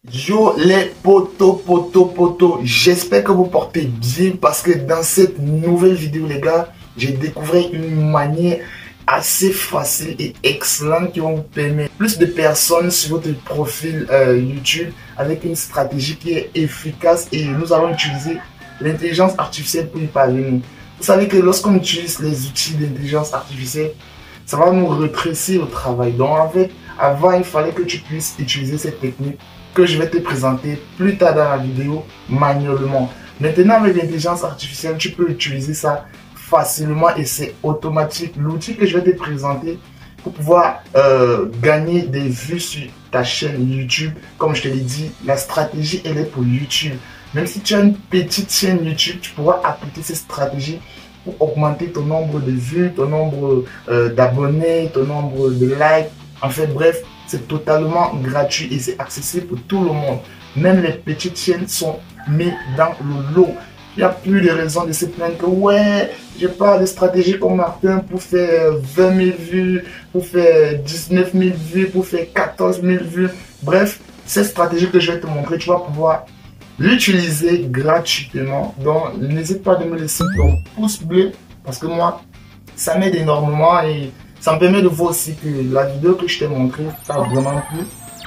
Yo les potos, j'espère que vous portez bien parce que dans cette nouvelle vidéo les gars, j'ai découvert une manière assez facile et excellente qui va vous permettre plus de personnes sur votre profil YouTube avec une stratégie qui est efficace et nous allons utiliser l'intelligence artificielle pour y parvenir. Vous savez que lorsqu'on utilise les outils d'intelligence artificielle, ça va nous retracer au travail. Donc en fait, avant il fallait que tu puisses utiliser cette technique que je vais te présenter plus tard dans la vidéo manuellement. Maintenant avec l'intelligence artificielle, tu peux utiliser ça facilement et c'est automatique. L'outil que je vais te présenter pour pouvoir gagner des vues sur ta chaîne YouTube, comme je te l'ai dit, la stratégie elle est pour YouTube. Même si tu as une petite chaîne YouTube, tu pourras appliquer cette stratégie pour augmenter ton nombre de vues, ton nombre d'abonnés, ton nombre de likes. En fait, bref, c'est totalement gratuit et c'est accessible pour tout le monde. Même les petites chaînes sont mises dans le lot. Il n'y a plus de raison de se plaindre que ouais, j'ai pas de stratégie comme Martin pour faire 20 000 vues, pour faire 19 000 vues, pour faire 14 000 vues. Bref, cette stratégie que je vais te montrer, tu vas pouvoir l'utiliser gratuitement. Donc, n'hésite pas de me laisser ton pouce bleu parce que moi, ça m'aide énormément et ça me permet de voir aussi que la vidéo que je t'ai montrée t'a vraiment plu.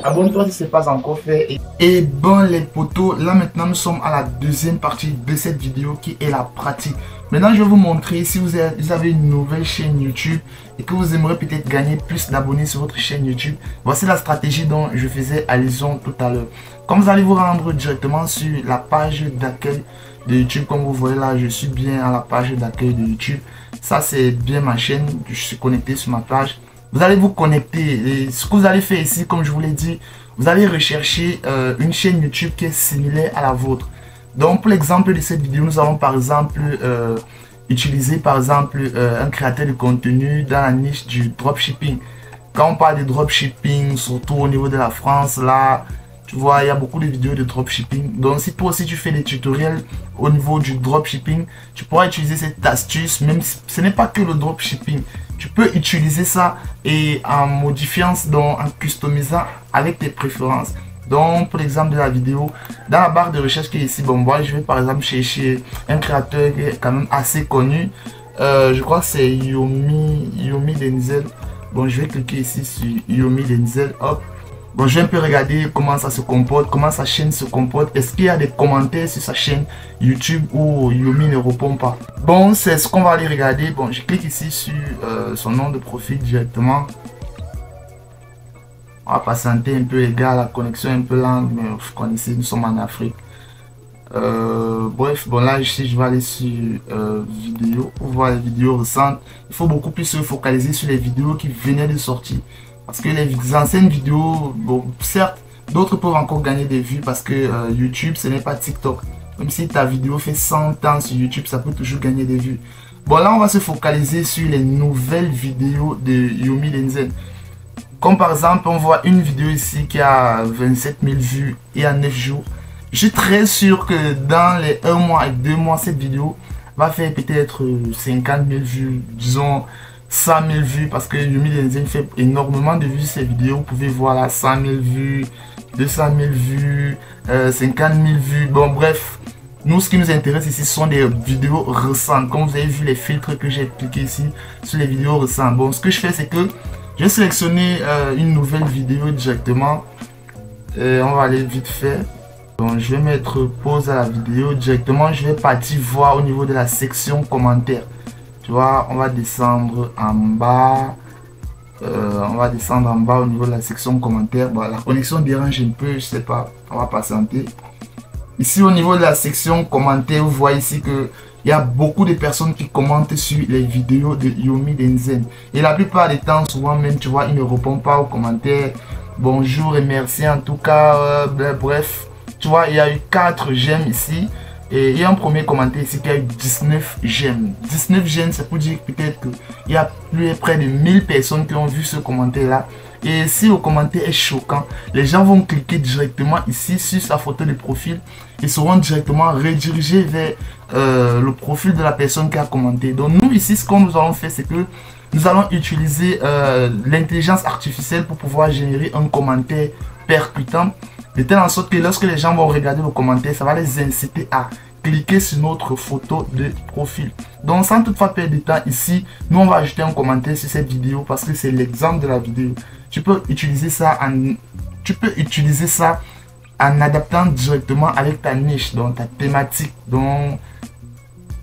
Abonne-toi si ce n'est pas encore fait. Et bon les potos, là maintenant nous sommes à la deuxième partie de cette vidéo qui est la pratique. Maintenant je vais vous montrer si vous avez une nouvelle chaîne YouTube et que vous aimeriez peut-être gagner plus d'abonnés sur votre chaîne YouTube. Voici la stratégie dont je faisais allusion tout à l'heure. Comme vous allez vous rendre directement sur la page d'accueil de YouTube, comme vous voyez là, je suis bien à la page d'accueil de YouTube. Ça c'est bien ma chaîne, je suis connecté sur ma page. Vous allez vous connecter et ce que vous allez faire ici, comme je vous l'ai dit, vous allez rechercher une chaîne YouTube qui est similaire à la vôtre. Donc pour l'exemple de cette vidéo, nous allons par exemple utiliser par exemple un créateur de contenu dans la niche du dropshipping. Quand on parle de dropshipping, surtout au niveau de la France, là, tu vois, il y a beaucoup de vidéos de dropshipping. Donc si toi aussi tu fais des tutoriels au niveau du dropshipping, tu pourras utiliser cette astuce, même si ce n'est pas que le dropshipping. Tu peux utiliser ça et en modifiant, donc en customisant avec tes préférences. Donc pour l'exemple de la vidéo, dans la barre de recherche qui est ici, bon moi je vais par exemple chercher un créateur qui est quand même assez connu. Je crois que c'est Yomi Denzel. Bon je vais cliquer ici sur Yomi Denzel, hop. Bon, je vais un peu regarder comment ça se comporte, comment sa chaîne se comporte. Est-ce qu'il y a des commentaires sur sa chaîne YouTube où Yomi ne répond pas? Bon, c'est ce qu'on va aller regarder. Bon, je clique ici sur son nom de profil directement. On va patienter un peu, les gars, la connexion est un peu lente, mais vous connaissez, nous sommes en Afrique. Bref, bon là ici je vais aller sur vidéo pour voir les vidéos récentes. Il faut beaucoup plus se focaliser sur les vidéos qui venaient de sortir. Parce que les anciennes vidéos, bon, certes, d'autres peuvent encore gagner des vues parce que YouTube, ce n'est pas TikTok. Même si ta vidéo fait 100 ans sur YouTube, ça peut toujours gagner des vues. Bon, là, on va se focaliser sur les nouvelles vidéos de Yomi Denzel. Comme par exemple, on voit une vidéo ici qui a 27 000 vues et en 9 jours. Je suis très sûr que dans les 1 mois et 2 mois, cette vidéo va faire peut-être 50 000 vues, disons 100 000 vues, parce que Yomi Denzel fait énormément de vues sur ces vidéos. Vous pouvez voir là 100 000 vues, 200 000 vues, 50 000 vues. Bon bref, nous ce qui nous intéresse ici ce sont des vidéos récentes. Comme vous avez vu les filtres que j'ai appliqués ici sur les vidéos récentes. Bon, ce que je fais c'est que je vais sélectionner une nouvelle vidéo directement. On va aller vite fait. Donc je vais mettre pause à la vidéo directement. Je vais partir voir au niveau de la section commentaires. Tu vois, on va descendre en bas. On va descendre en bas au niveau de la section commentaires. Bon, la connexion dérange un peu, je sais pas. On va patienter. Ici, au niveau de la section commentaires, vous voyez ici que il y a beaucoup de personnes qui commentent sur les vidéos de Yomi Denzel. Et la plupart des temps, souvent même, tu vois, ils ne répondent pas aux commentaires. Bonjour et merci en tout cas. Bref, tu vois, il y a eu 4 j'aime ici. Et il y a un premier commentaire ici qui a eu 19 j'aime. 19 j'aime, c'est pour dire peut-être qu'il y a près de 1000 personnes qui ont vu ce commentaire là. Et si le commentaire est choquant, les gens vont cliquer directement ici sur sa photo de profil et seront directement redirigés vers le profil de la personne qui a commenté. Donc nous ici, ce que nous allons faire, c'est que nous allons utiliser l'intelligence artificielle pour pouvoir générer un commentaire percutant de telle en sorte que lorsque les gens vont regarder le commentaire, ça va les inciter à cliquer sur notre photo de profil. Donc sans toutefois perdre de temps ici, nous on va ajouter un commentaire sur cette vidéo parce que c'est l'exemple de la vidéo. Tu peux utiliser ça en adaptant directement avec ta niche, donc ta thématique. Donc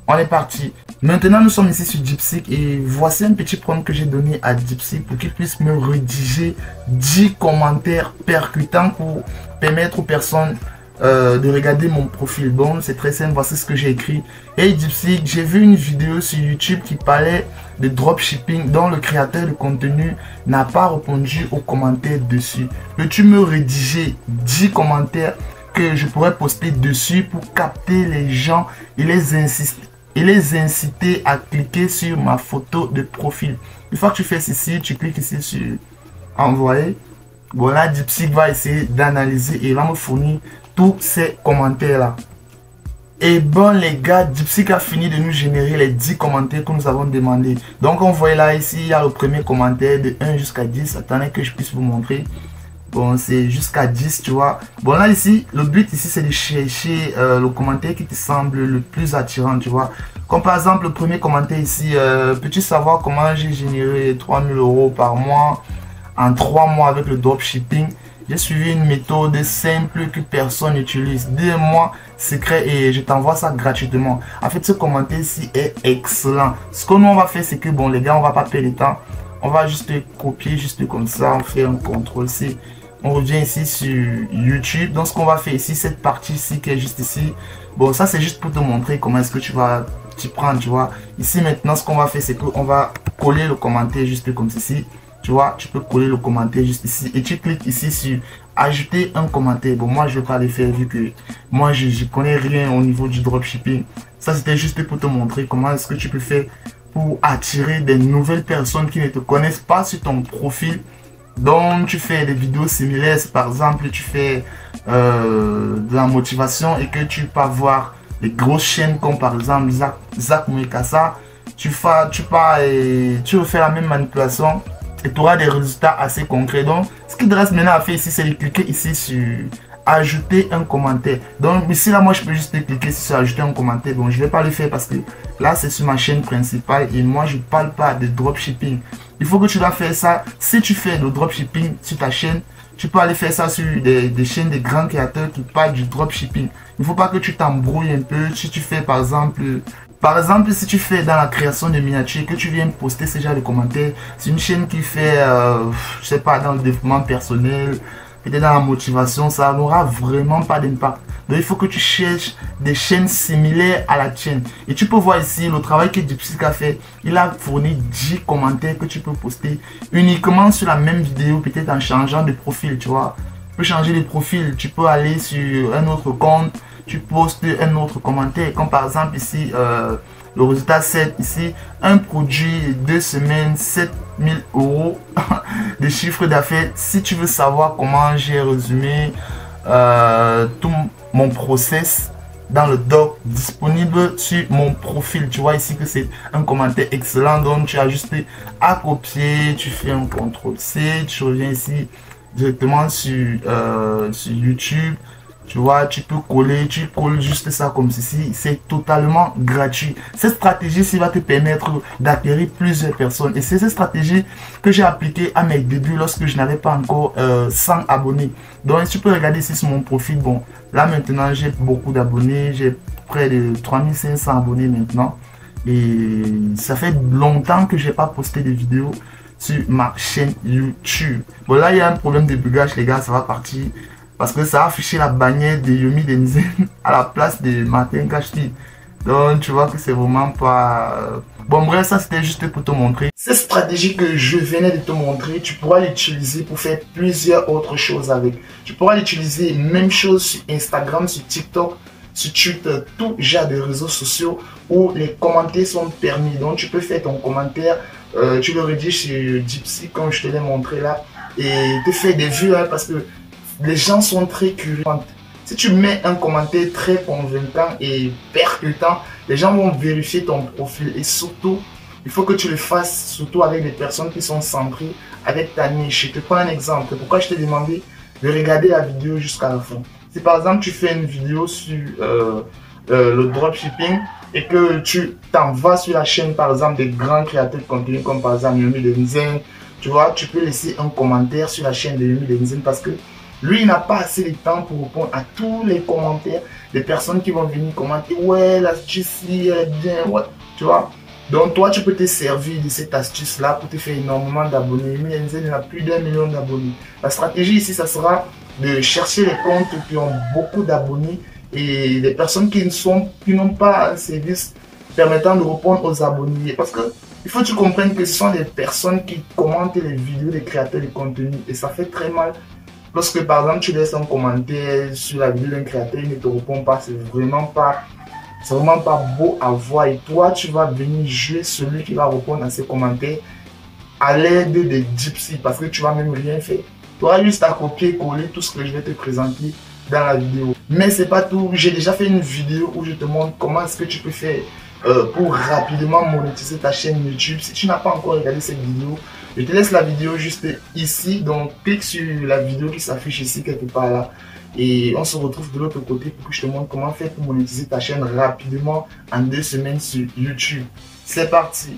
on est parti. Maintenant nous sommes ici sur DeepSeek et voici un petit prompt que j'ai donné à DeepSeek pour qu'il puisse me rédiger 10 commentaires percutants pour permettre aux personnes de regarder mon profil. Bon, c'est très simple, voici ce que j'ai écrit. Hey DeepSeek, j'ai vu une vidéo sur YouTube qui parlait de dropshipping dont le créateur de contenu n'a pas répondu aux commentaires dessus. Peux-tu me rédiger 10 commentaires que je pourrais poster dessus pour capter les gens et les inciter à cliquer sur ma photo de profil? Une fois que tu fais ceci, tu cliques ici sur envoyer. Voilà, DeepSeek va essayer d'analyser et va me fournir tous ces commentaires là. Et bon les gars, DeepSeek a fini de nous générer les 10 commentaires que nous avons demandé. Donc on voit là ici, il y a le premier commentaire de 1 jusqu'à 10. Attendez que je puisse vous montrer. Bon, c'est jusqu'à 10, tu vois. Bon là ici, le but ici c'est de chercher le commentaire qui te semble le plus attirant, tu vois. Comme par exemple le premier commentaire ici, peux-tu savoir comment j'ai généré 3000 € par mois en 3 mois avec le dropshipping? J'ai suivi une méthode simple que personne n'utilise. Dis-moi secret et je t'envoie ça gratuitement. En fait, ce commentaire ici est excellent. Ce que nous on va faire, c'est que bon les gars, on va pas perdre de temps. On va juste copier juste comme ça. On fait un CTRL-C. On revient ici sur YouTube. Donc ce qu'on va faire ici, cette partie ici qui est juste ici. Bon, ça c'est juste pour te montrer comment est-ce que tu vas t'y prendre, tu vois. Ici maintenant, ce qu'on va faire, c'est qu'on va coller le commentaire juste comme ceci. Tu vois, tu peux coller le commentaire juste ici et tu cliques ici sur ajouter un commentaire. Bon, moi je vais pas le faire vu que moi je connais rien au niveau du dropshipping. Ça c'était juste pour te montrer comment est-ce que tu peux faire pour attirer des nouvelles personnes qui ne te connaissent pas sur ton profil. Donc tu fais des vidéos similaires, par exemple tu fais de la motivation et que tu peux voir des grosses chaînes comme par exemple Zach Mwekasa. Tu pars et tu refais la même manipulation et tu auras des résultats assez concrets. Donc ce qu'il te reste maintenant à faire ici, c'est de cliquer ici sur ajouter un commentaire. Donc ici là, moi je peux juste cliquer sur ajouter un commentaire. Bon, je vais pas le faire parce que là c'est sur ma chaîne principale et moi je parle pas de dropshipping. Il faut que tu dois faire ça. Si tu fais le dropshipping sur ta chaîne, tu peux aller faire ça sur des chaînes de grands créateurs qui parlent du dropshipping. Il ne faut pas que tu t'embrouilles un peu. Si tu fais par exemple, si tu fais dans la création de miniatures, que tu viens poster ce genre de commentaires, c'est une chaîne qui fait, je sais pas, dans le développement personnel, peut-être dans la motivation, ça n'aura vraiment pas d'impact. Donc il faut que tu cherches des chaînes similaires à la tienne. Et tu peux voir ici le travail que DeepSeek a fait. Il a fourni 10 commentaires que tu peux poster uniquement sur la même vidéo, peut-être en changeant de profil, tu vois. Tu peux changer de profil, tu peux aller sur un autre compte, tu postes un autre commentaire, comme par exemple ici, le résultat 7, ici, un produit 2 semaines, 7000 € de chiffre d'affaires. Si tu veux savoir comment j'ai résumé tout mon process dans le doc disponible sur mon profil, tu vois ici que c'est un commentaire excellent. Donc tu as juste à copier, tu fais un CTRL-C, tu reviens ici directement sur YouTube. Tu vois, tu peux coller, tu colles juste ça comme ceci. C'est totalement gratuit. Cette stratégie-ci va te permettre d'acquérir plusieurs personnes. Et c'est cette stratégie que j'ai appliquée à mes débuts lorsque je n'avais pas encore 100 abonnés. Donc, tu peux regarder ici sur mon profil. Bon, là maintenant, j'ai beaucoup d'abonnés. J'ai près de 3500 abonnés maintenant. Et ça fait longtemps que je n'ai pas posté de vidéos sur ma chaîne YouTube. Bon, là, il y a un problème de bugage, les gars. Ça va partir. Parce que ça a affiché la bannière de Yomi Denzen à la place de Martin Kashti. Donc tu vois que c'est vraiment pas... Bon bref, ça c'était juste pour te montrer. Cette stratégie que je venais de te montrer, tu pourras l'utiliser pour faire plusieurs autres choses avec. Tu pourras l'utiliser même chose sur Instagram, sur TikTok, sur Twitter, tout genre de réseaux sociaux où les commentaires sont permis. Donc tu peux faire ton commentaire, tu le rédiges sur DeepSeek comme je te l'ai montré là. Et te faire des vues hein, parce que les gens sont très curieux. Si tu mets un commentaire très convaincant et percutant, les gens vont vérifier ton profil. Et surtout, il faut que tu le fasses surtout avec des personnes qui sont centrées avec ta niche. Je te prends un exemple. Pourquoi je t'ai demandé de regarder la vidéo jusqu'à la fin. Si par exemple tu fais une vidéo sur le dropshipping et que tu t'en vas sur la chaîne par exemple des grands créateurs de contenu comme par exemple Yomi Denzen, tu vois, tu peux laisser un commentaire sur la chaîne de Yomi Denzen parce que lui, il n'a pas assez de temps pour répondre à tous les commentaires des personnes qui vont venir commenter. Ouais, l'astuce, elle est bien, ouais, tu vois. Donc, toi, tu peux te servir de cette astuce-là pour te faire énormément d'abonnés. Yomi Denzen, il a plus d'1 million d'abonnés. La stratégie ici, ça sera de chercher les comptes qui ont beaucoup d'abonnés et les personnes qui n'ont pas un service permettant de répondre aux abonnés. Parce que il faut que tu comprennes que ce sont des personnes qui commentent les vidéos des créateurs de contenu et ça fait très mal. Lorsque par exemple tu laisses un commentaire sur la vidéo d'un créateur, il ne te répond pas, c'est vraiment pas beau à voir. Et toi, tu vas venir jouer celui qui va répondre à ces commentaires à l'aide des gypsies parce que tu vas même rien faire. Tu auras juste à copier-coller tout ce que je vais te présenter dans la vidéo. Mais c'est pas tout. J'ai déjà fait une vidéo où je te montre comment est-ce que tu peux faire pour rapidement monétiser ta chaîne YouTube. Si tu n'as pas encore regardé cette vidéo, je te laisse la vidéo juste ici. Donc clique sur la vidéo qui s'affiche ici quelque part là. Et on se retrouve de l'autre côté pour que je te montre comment faire pour monétiser ta chaîne rapidement en 2 semaines sur YouTube. C'est parti!